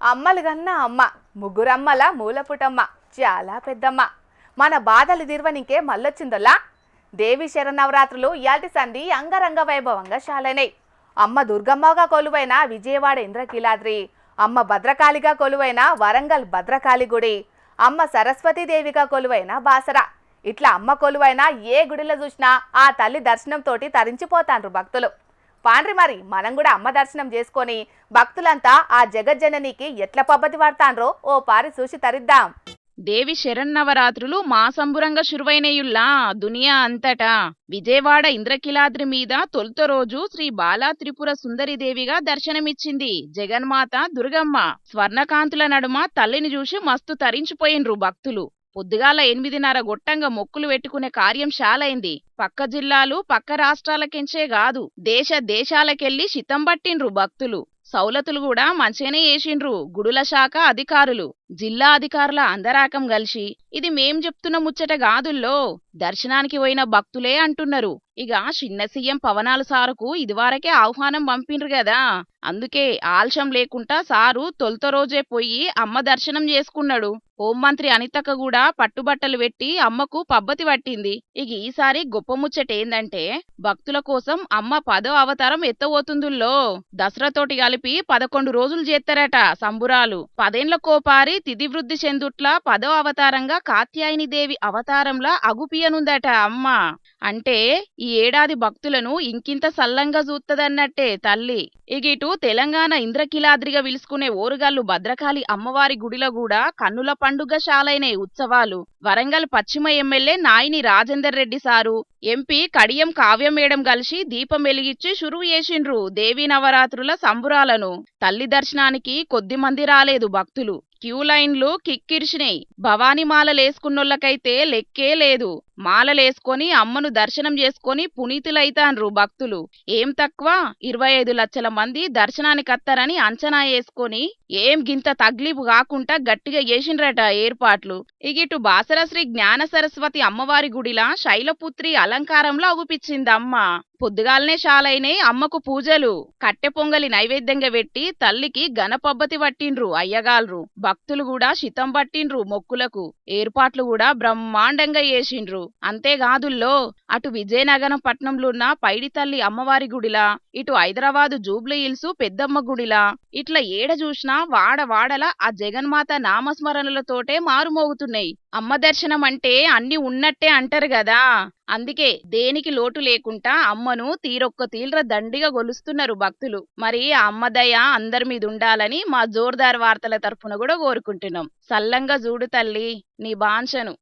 అమ్మలు గన్న అమ్మ ముగ్గురమ్మల మూలపుటమ్మ చాలా పెద్దమ్మ మన బాధలు తీర్వనికే మళ్ళొచ్చిందోలా. దేవి శరన్నవరాత్రులు ఇయాల్టి సంధి అంగరంగ వైభవంగా శాలైనాయి. అమ్మ దుర్గమ్మగా కొలువైన విజయవాడ ఇంద్రకీలాద్రి, అమ్మ భద్రకాళిగా కొలువైన వరంగల్ భద్రకాళి గుడి, అమ్మ సరస్వతీదేవిగా కొలువైన బాసర, ఇట్లా అమ్మ కొలువైన ఏ గుడిలో చూసినా ఆ తల్లి దర్శనంతోటి తరించిపోతాండ్రు భక్తులు. పాండ్రి మరి మనం కూడా అమ్మ దర్శనం చేసుకొని భక్తులంతా ఆ జగజ్జననికి ఎట్ల పబ్బతి వాడతాండ్రో ఓ పారి చూసి తరిద్దాం. దేవి శరన్నవరాత్రులు మాసంబురంగా శురువైనయుల్లా దునియా అంతటా. విజయవాడ ఇంద్రకీలాద్రి మీద తొలుత రోజు శ్రీ బాలా త్రిపుర సుందరిదేవిగా దర్శనమిచ్చింది జగన్మాత దుర్గమ్మ. స్వర్ణకాంతుల నడుమ తల్లిని చూసి మస్తు తరించిపోయిండ్రు భక్తులు. పొద్దుగాల 8:30 గొట్టంగా మొక్కులు పెట్టుకునే కార్యం శాలైంది. పక్క జిల్లాలు పక్క రాష్ట్రాలకెంచే గాదు, దేశాలకెళ్లి శితం పట్టిండ్రు భక్తులు. సౌలతులు కూడా మంచిగానే చేసిండ్రు గుడుల శాఖ అధికారులు. జిల్లా అధికారుల అందరాకం కలిసి ఇది మేం చెప్తున్న ముచ్చట గాదుల్లో, దర్శనానికి పోయిన భక్తులే అంటున్నారు. ఇక చిన్న సీఎం పవనాలు సారుకు ఇదివరకే ఆహ్వానం పంపిండ్రు గదా, అందుకే ఆలస్యం లేకుండా సారు తొలుత రోజే పోయి అమ్మ దర్శనం చేసుకున్నాడు. హోంమంత్రి అనితక్క కూడా పట్టుబట్టలు పెట్టి అమ్మకు పబ్బతి పట్టింది. ఇక ఈసారి గొప్ప ముచ్చట ఏందంటే భక్తుల కోసం అమ్మ 10వ అవతారం ఎత్తబోతుందుల్లో. దసరాతోటి కలిపి 11 రోజులు చేస్తారట సంబురాలు. 10 ఏళ్ల కోపారి తిథివృద్ధి చెందుట్ల 10వ అవతారంగా కాత్యాయని దేవి అవతారంలా అగుపియనుందట అమ్మ. అంటే ఈ ఏడాది భక్తులను ఇంకింత సల్లంగా చూత్తదన్నట్టే తల్లి. ఇగిటు తెలంగాణ ఇంద్రకీలాద్రిగా విలుసుకునే ఓరుగల్లు భద్రకాళి అమ్మవారి గుడిలో కూడా కన్నుల పండుగ శాలైన ఉత్సవాలు. వరంగల్ పశ్చిమ MLA Naini Rajender Reddy sir, MP Kadiyam Kavya madam కలిసి దీపం వెలిగించి షురువు చేసిండ్రు దేవీ నవరాత్రుల సంబురాలను. తల్లి దర్శనానికి కొద్ది మంది రాలేదు భక్తులు. క్యూ లైన్లు కిక్కిర్చినాయి. భవానీ మాలలేసుకున్నోళ్ళకైతే లెక్కే లేదు. మాలలేసుకొని అమ్మను దర్శనం చేసుకొని పునీతులైతాన్రు భక్తులు. ఏం తక్కువ 25 లక్షల మంది దర్శనానికత్తారని అంచనా వేసుకొని ఏం గింత తగ్లీపు కాకుండా గట్టిగా చేసిండ్రట ఏర్పాట్లు. ఇగిటు బాసర శ్రీ జ్ఞాన సరస్వతి అమ్మవారి గుడిలా శైలపుత్రి అలంకారంలో అగుపిచ్చిందమ్మ. పొద్దుగాలనే శాలైనే అమ్మకు పూజలు. కట్టె పొంగలి నైవేద్యంగా పెట్టి తల్లికి గణపబ్బతి పట్టిండ్రు అయ్యగాల్రు. భక్తులు కూడా శితం పట్టిండ్రు మొక్కులకు. ఏర్పాట్లు కూడా బ్రహ్మాండంగా చేసిండ్రు. అంతేగాదుల్లో అటు విజయనగరం పట్నంలో ఉన్న పైడితల్లి అమ్మవారి గుడిలా, ఇటు హైదరాబాదు జూబ్లీ హిల్స్ పెద్దమ్మ గుడిలా, ఇట్లా ఏడ చూసినా వాడవాడల ఆ జగన్మాత నామస్మరణలతోటే మారుమోగుతున్నాయి. అమ్మ దర్శనం అంటే అన్ని ఉన్నట్టే అంటారు గదా, అందుకే దేనికి లోటు లేకుండా అమ్మను తీరొక్క తీల్ర దండిగా గొలుస్తున్నారు భక్తులు. మరి ఆ అమ్మ దయ అందరి మీద ఉండాలని మా జోర్దార్ వార్తల తరఫున కూడా కోరుకుంటున్నాం. సల్లంగా చూడు తల్లి నీ బాంఛను.